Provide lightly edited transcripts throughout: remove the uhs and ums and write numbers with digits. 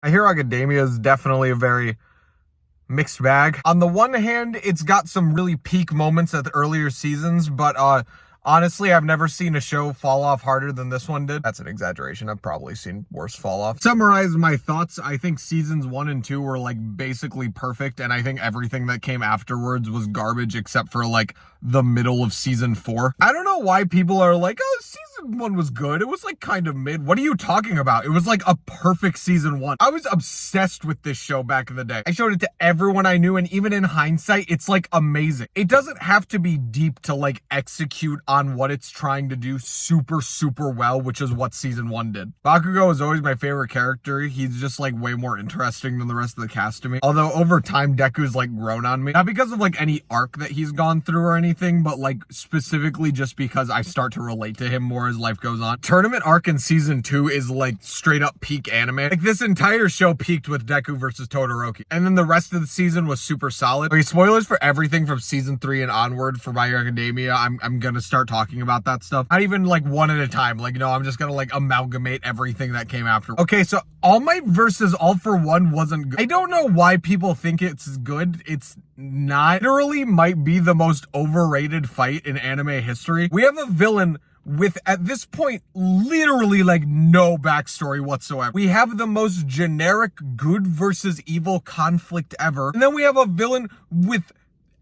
My Hero Academia is definitely a very mixed bag. On the one hand, it's got some really peak moments at the earlier seasons, but honestly, I've never seen a show fall off harder than this one did. That's an exaggeration. I've probably seen worse fall off. Summarize my thoughts. I think seasons 1 and 2 were like basically perfect, and I think everything that came afterwards was garbage except for like the middle of season 4. I don't know why people are like, oh, season 1 was good. It was like kind of mid. What are you talking about? It was like a perfect season 1. I was obsessed with this show back in the day. I showed it to everyone I knew, and even in hindsight, it's like amazing. It doesn't have to be deep to like execute on what it's trying to do super, super well, which is what season 1 did. Bakugo is always my favorite character. He's just like way more interesting than the rest of the cast to me. Although over time, Deku's like grown on me. Not because of like any arc that he's gone through or anything, but like specifically just because I start to relate to him more as life goes on. Tournament arc in season 2 is like straight up peak anime. Like this entire show peaked with Deku versus Todoroki. And then the rest of the season was super solid. Okay, spoilers for everything from season 3 and onward for My Hero Academia. I'm gonna start talking about that stuff. Not even like one at a time. Like, no, I'm just gonna like amalgamate everything that came after. Okay, so All Might versus All for One wasn't good. I don't know why people think it's good. It's not. Literally might be the most overrated fight in anime history. We have a villain with, at this point, literally like no backstory whatsoever. We have the most generic good versus evil conflict ever. And then we have a villain with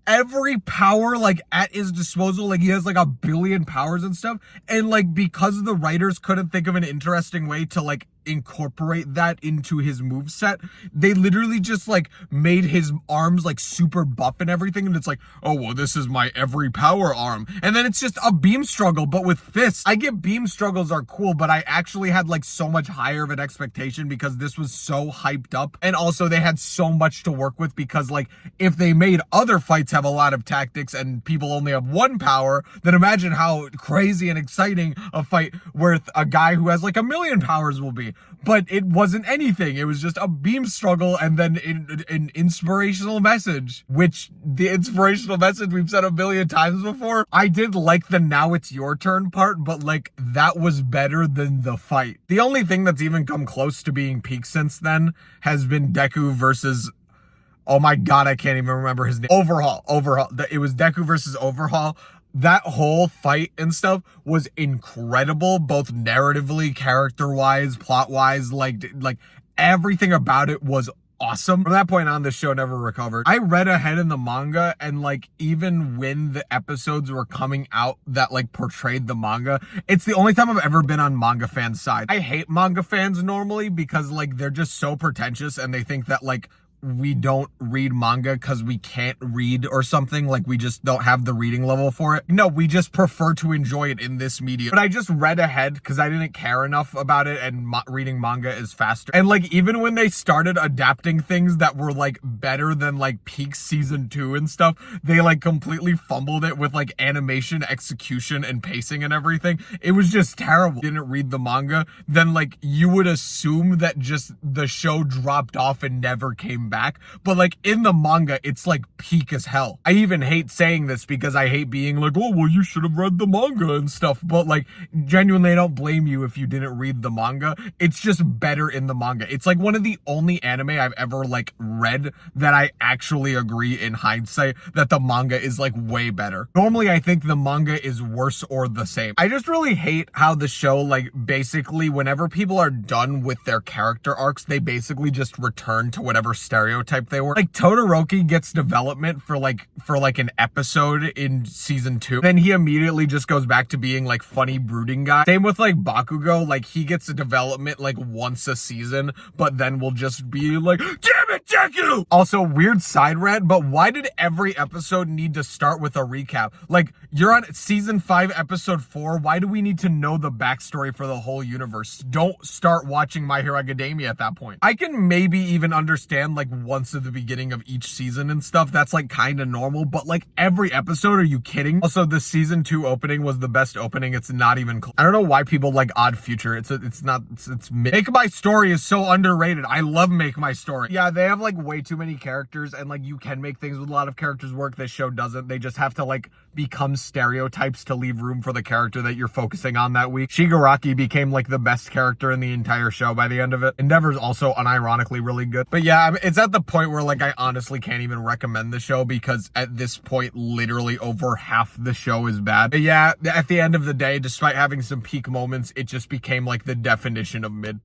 every power like at his disposal. Like he has like a billion powers and stuff. And like because the writers couldn't think of an interesting way to like incorporate that into his moveset, they literally just like made his arms like super buff and everything, and it's like, oh well, this is my every power arm, and then it's just a beam struggle but with fists. I get beam struggles are cool, but I actually had like so much higher of an expectation because this was so hyped up, and also they had so much to work with because like if they made other fights have a lot of tactics and people only have one power, then imagine how crazy and exciting a fight with a guy who has like a million powers will be. But it wasn't anything. It was just a beam struggle and then an inspirational message, which the inspirational message we've said a million times before. I did like the now it's your turn part, but like that was better than the fight. The only thing that's even come close to being peak since then has been Deku versus, oh my god, I can't even remember his name. Overhaul. It was Deku versus Overhaul. That whole fight and stuff was incredible, both narratively, character-wise, plot-wise, like everything about it was awesome. From that point on, the show never recovered. I read ahead in the manga, and like even when the episodes were coming out that like portrayed the manga, it's the only time I've ever been on manga fans' side. I hate manga fans normally because like they're just so pretentious and they think that like we don't read manga because we can't read or something, like we just don't have the reading level for it. No, we just prefer to enjoy it in this medium. But I just read ahead because I didn't care enough about it, and reading manga is faster. And like even when they started adapting things that were like better than like peak season 2 and stuff, they like completely fumbled it with like animation, execution, and pacing and everything. It was just terrible. Didn't read the manga, then like you would assume that just the show dropped off and never came back, but like in the manga it's like peak as hell. I even hate saying this because I hate being like, oh well, you should have read the manga and stuff, but like genuinely I don't blame you if you didn't read the manga. It's just better in the manga. It's like one of the only anime I've ever like read that I actually agree in hindsight that the manga is like way better. Normally I think the manga is worse or the same. I just really hate how the show like basically whenever people are done with their character arcs, they basically just return to whatever stereotype they were. Like Todoroki gets development for like an episode in season 2, then he immediately just goes back to being like funny brooding guy. Same with like Bakugo, like he gets a development like once a season, but then will just be like, damn it, Deku! Also, weird side rant, but why did every episode need to start with a recap? Like, you're on season 5, episode 4, why do we need to know the backstory for the whole universe? Don't start watching My Hero Academia at that point. I can maybe even understand like like once at the beginning of each season and stuff. That's like kind of normal, but like every episode, are you kidding? Also, the season 2 opening was the best opening. It's not even I don't know why people like Odd Future. It's Make My Story is so underrated. I love Make My Story. Yeah, they have like way too many characters, and like you can make things with a lot of characters work. This show doesn't. They just have to like become stereotypes to leave room for the character that you're focusing on that week. Shigaraki became like the best character in the entire show by the end of it. Endeavor's also unironically really good. But yeah, it's at the point where like I honestly can't even recommend the show because at this point literally over half the show is bad. But yeah, at the end of the day, despite having some peak moments, it just became like the definition of mid.